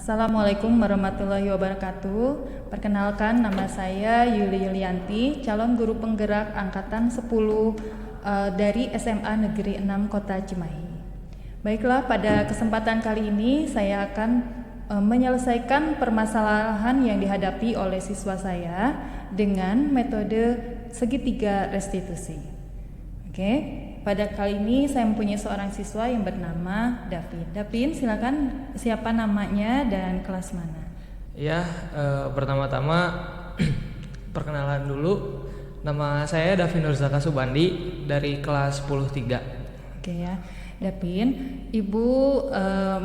Assalamualaikum warahmatullahi wabarakatuh. Perkenalkan, nama saya Yuli Yulianti, calon guru penggerak angkatan 10 dari SMA Negeri 6 Kota Cimahi. Baiklah, pada kesempatan kali ini saya akan menyelesaikan permasalahan yang dihadapi oleh siswa saya dengan metode segitiga restitusi. Oke. Pada kali ini saya mempunyai seorang siswa yang bernama Davin. Davin, silakan, siapa namanya dan kelas mana? Ya, pertama-tama perkenalan dulu. Nama saya Davin Nurzaka Subandi dari kelas 10-3. Oke ya, Davin, Ibu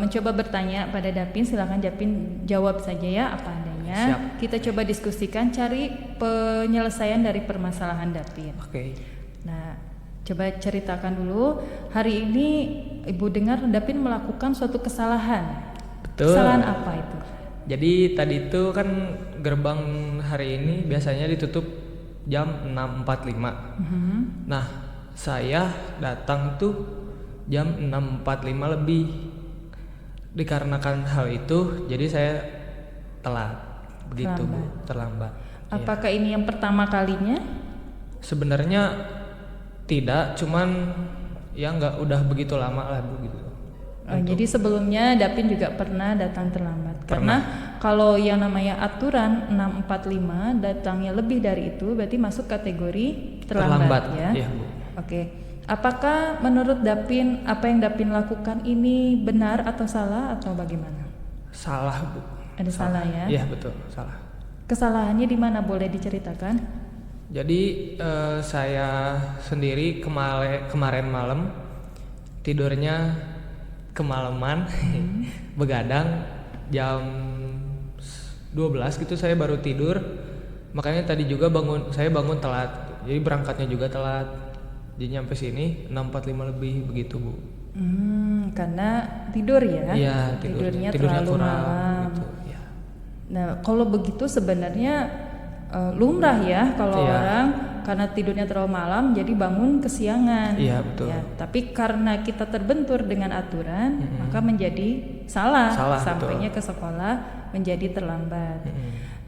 mencoba bertanya pada Davin. Silakan Davin jawab saja ya apa adanya. Siap. Kita coba diskusikan, cari penyelesaian dari permasalahan Davin. Oke. Nah, coba ceritakan dulu, hari ini Ibu dengar Davin melakukan suatu kesalahan. Betul. Kesalahan apa itu? Jadi tadi itu kan gerbang hari ini biasanya ditutup jam 6.45. Nah, saya datang tuh jam 6.45 lebih. Dikarenakan hal itu, jadi saya telat. Begitu, Bu, terlambat. Apakah ini yang pertama kalinya? Sebenarnya tidak, cuman ya udah begitu lama lah, Bu, gitu. Jadi sebelumnya Davin juga pernah datang terlambat. Karena kalau yang namanya aturan 6.45 datangnya lebih dari itu berarti masuk kategori terlambat ya. Iya, Bu. Oke. Apakah menurut Davin apa yang Davin lakukan ini benar atau salah atau bagaimana? Salah, Bu. Ada salah ya? Iya, betul, salah. Kesalahannya di mana, boleh diceritakan? Jadi saya sendiri kemarin malam tidurnya kemalaman, begadang jam 12 gitu saya baru tidur. Makanya tadi juga saya bangun telat. Jadi berangkatnya juga telat. Jadi nyampe sini 6.45 lebih begitu, Bu. Karena tidur ya? Iya, tidurnya kurang terlalu malam. gitu, ya. Nah, kalau begitu sebenarnya lumrah ya kalau orang karena tidurnya terlalu malam jadi bangun kesiangan. Iya, betul. Ya, tapi karena kita terbentur dengan aturan, maka menjadi salah sampainya ke sekolah menjadi terlambat.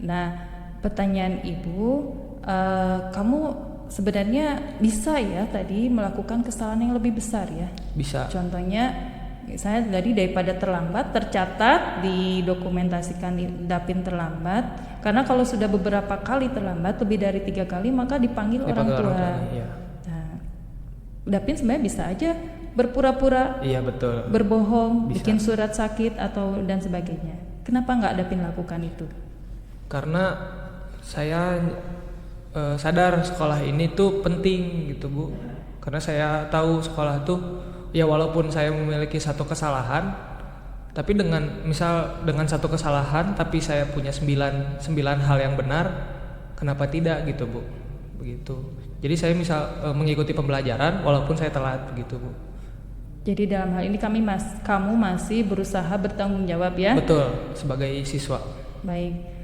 Nah, pertanyaan Ibu, kamu sebenarnya bisa ya tadi melakukan kesalahan yang lebih besar ya? Bisa. Contohnya, saya tadi daripada terlambat tercatat didokumentasikan Davin terlambat, karena kalau sudah beberapa kali terlambat lebih dari 3 kali maka dipanggil orang tua. Iya. Nah, Davin sebenarnya bisa aja berpura-pura, Iya, betul, berbohong, bisa. bikin surat sakit atau dan sebagainya. Kenapa nggak Davin lakukan itu? Karena saya sadar sekolah ini tuh penting gitu, Bu. Karena saya tahu sekolah tuh ya walaupun saya memiliki satu kesalahan, tapi dengan satu kesalahan tapi saya punya 9 hal yang benar, kenapa tidak gitu, Bu. Begitu. Jadi saya mengikuti pembelajaran walaupun saya telat begitu, Bu. Jadi dalam hal ini kamu masih berusaha bertanggung jawab ya? Betul, sebagai siswa. Baik.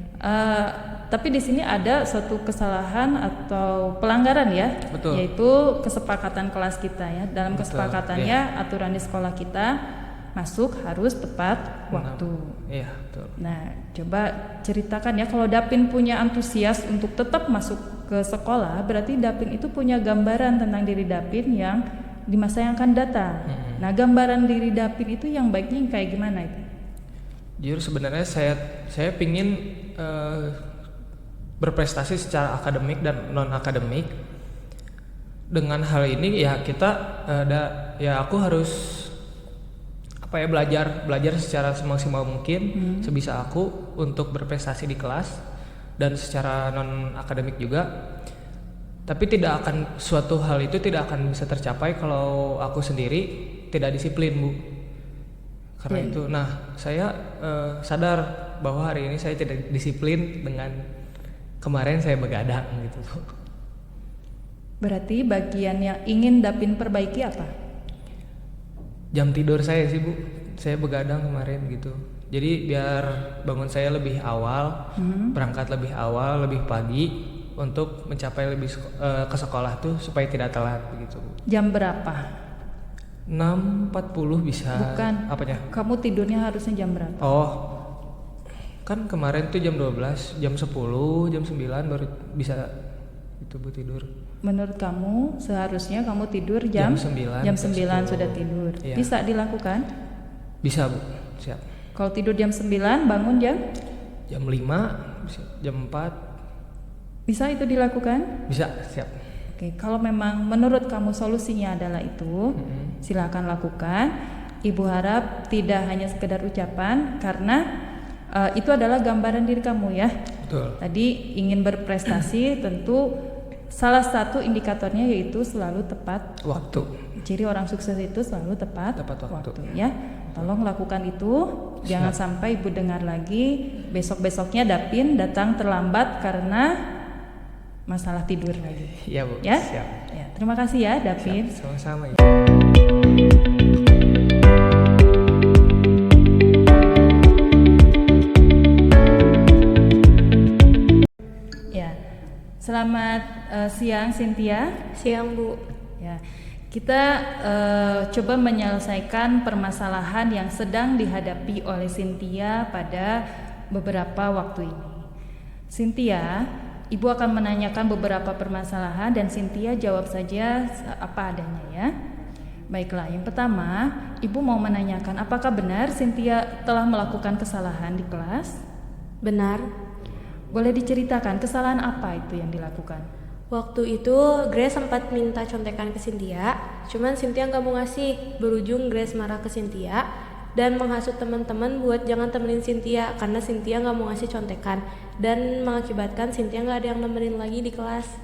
Tapi di sini ada suatu kesalahan atau pelanggaran ya, Betul. yaitu kesepakatan kelas kita ya. Dalam kesepakatannya aturan di sekolah kita masuk harus tepat waktu. Iya, betul. Nah, coba ceritakan ya, kalau Davin punya antusias untuk tetap masuk ke sekolah, berarti Davin itu punya gambaran tentang diri Davin yang di masa yang akan datang. Nah, gambaran diri Davin itu yang baiknya kayak gimana itu? Jujur sebenarnya saya pingin berprestasi secara akademik dan non akademik. Dengan hal ini ya aku harus belajar secara semaksimal mungkin sebisa aku untuk berprestasi di kelas dan secara non akademik juga. Tapi suatu hal itu tidak akan bisa tercapai kalau aku sendiri tidak disiplin, Bu. Karena itu, saya sadar bahwa hari ini saya tidak disiplin dengan kemarin saya begadang gitu, Bu. Berarti bagian yang ingin Davin perbaiki apa? Jam tidur saya sih, Bu. Saya begadang kemarin gitu. Jadi biar bangun saya lebih awal, berangkat lebih awal, lebih pagi untuk mencapai lebih ke sekolah tuh supaya tidak telat begitu, Bu. Jam berapa? 6.40 bisa. Bukan. Apanya? Kamu tidurnya harusnya jam berapa? Oh, Kan kemarin tuh jam 12, jam 10, jam 9 baru bisa itu Bu tidur. Menurut kamu seharusnya kamu tidur jam 9, jam jam 9 sudah 10. tidur. Iya. Bisa dilakukan? Bisa Bu, siap. Kalau tidur jam 9 bangun Jam 5, bisa, jam 4, bisa itu dilakukan? bisa, siap. Oke, kalau memang menurut kamu solusinya adalah itu, silakan lakukan. Ibu harap tidak hanya sekedar ucapan, karena itu adalah gambaran diri kamu ya. Betul. Tadi ingin berprestasi, tentu salah satu indikatornya yaitu selalu tepat Waktu. Ciri orang sukses itu selalu tepat waktu. ya. Tolong lakukan itu. Jangan sampai ibu dengar lagi besok-besoknya Dapin datang terlambat karena masalah tidur lagi. Iya Bu, Ya? siap. Ya, terima kasih ya Dapin. Siap, sama-sama ya. Ya. Selamat siang Cynthia. Siang Bu. Ya. Kita coba menyelesaikan permasalahan yang sedang dihadapi oleh Cynthia pada beberapa waktu ini. Cynthia, Ibu akan menanyakan beberapa permasalahan dan Cynthia jawab saja apa adanya ya. Baiklah, yang pertama, Ibu mau menanyakan apakah benar Cynthia telah melakukan kesalahan di kelas? Benar. Boleh diceritakan kesalahan apa itu yang dilakukan? Waktu itu Grace sempat minta contekan ke Cynthia, cuman Cynthia nggak mau ngasih. Berujung Grace marah ke Cynthia dan menghasut teman-teman buat jangan temenin Cynthia karena Cynthia nggak mau ngasih contekan, dan mengakibatkan Cynthia nggak ada yang nemenin lagi di kelas.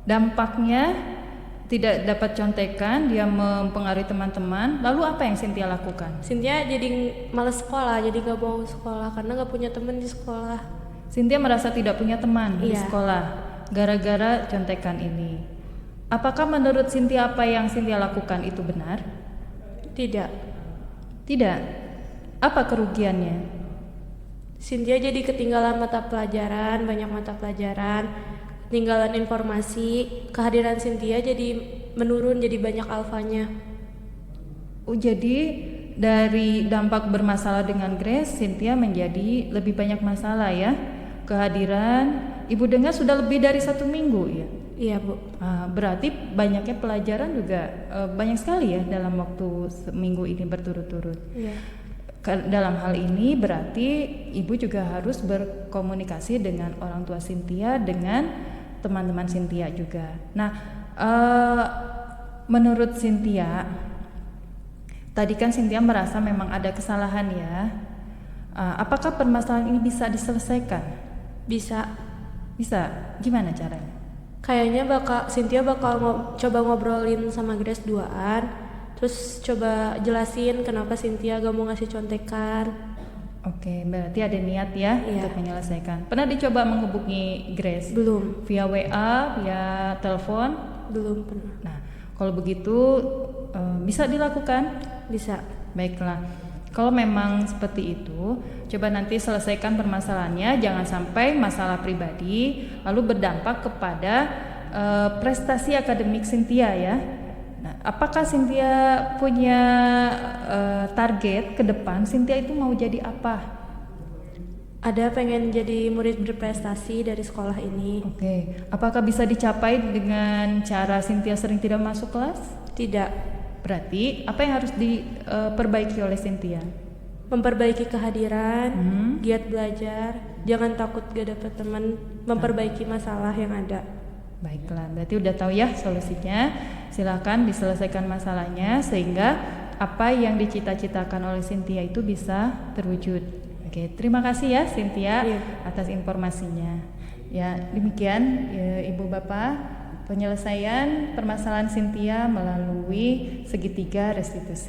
Dampaknya tidak dapat contekan, dia mempengaruhi teman-teman. Lalu apa yang Cynthia lakukan? Cynthia jadi males sekolah, jadi nggak mau sekolah karena nggak punya temen di sekolah. Cynthia merasa tidak punya teman di Iya. sekolah gara-gara contekan ini. Apakah menurut Cynthia apa yang Cynthia lakukan itu benar? Tidak. Tidak. Apa kerugiannya? Cynthia jadi ketinggalan mata pelajaran, banyak mata pelajaran, ketinggalan informasi. Kehadiran Cynthia jadi menurun, jadi banyak alfanya. Oh, jadi dari dampak bermasalah dengan Grace, Cynthia menjadi lebih banyak masalah ya. Kehadiran, Ibu dengar sudah lebih dari 1 minggu ya. Iya Bu. Berarti banyaknya pelajaran juga banyak sekali ya dalam waktu seminggu ini berturut-turut. Iya. Dalam hal ini berarti ibu juga harus berkomunikasi dengan orang tua Cynthia, dengan teman-teman Cynthia juga. Nah, menurut Cynthia, tadi kan Cynthia merasa memang ada kesalahan ya. Apakah permasalahan ini bisa diselesaikan? Bisa. Bisa. Gimana caranya? Kayaknya Cynthia bakal coba ngobrolin sama Grace duaan, terus coba jelasin kenapa Cynthia gak mau ngasih contekan. Oke, berarti ada niat ya Iya. untuk menyelesaikan. Pernah dicoba menghubungi Grace? Belum. Via WA, via telepon? Belum pernah. Nah, kalau begitu bisa dilakukan? Bisa. Baiklah. Kalau memang seperti itu, coba nanti selesaikan permasalahannya, jangan sampai masalah pribadi lalu berdampak kepada prestasi akademik Cynthia ya. Nah, apakah Cynthia punya target ke depan? Cynthia itu mau jadi apa? Ada pengen jadi murid berprestasi dari sekolah ini. Oke, apakah bisa dicapai dengan cara Cynthia sering tidak masuk kelas? Tidak. Berarti apa yang harus diperbaiki oleh Cynthia? Memperbaiki kehadiran, giat belajar, jangan takut gak dapet teman, memperbaiki masalah yang ada. Baiklah, berarti udah tahu ya solusinya. Silakan diselesaikan masalahnya sehingga apa yang dicita-citakan oleh Cynthia itu bisa terwujud. Oke, terima kasih ya Cynthia atas informasinya. Ya, demikian ya, Ibu Bapak, penyelesaian permasalahan Cynthia melalui segitiga restitusi.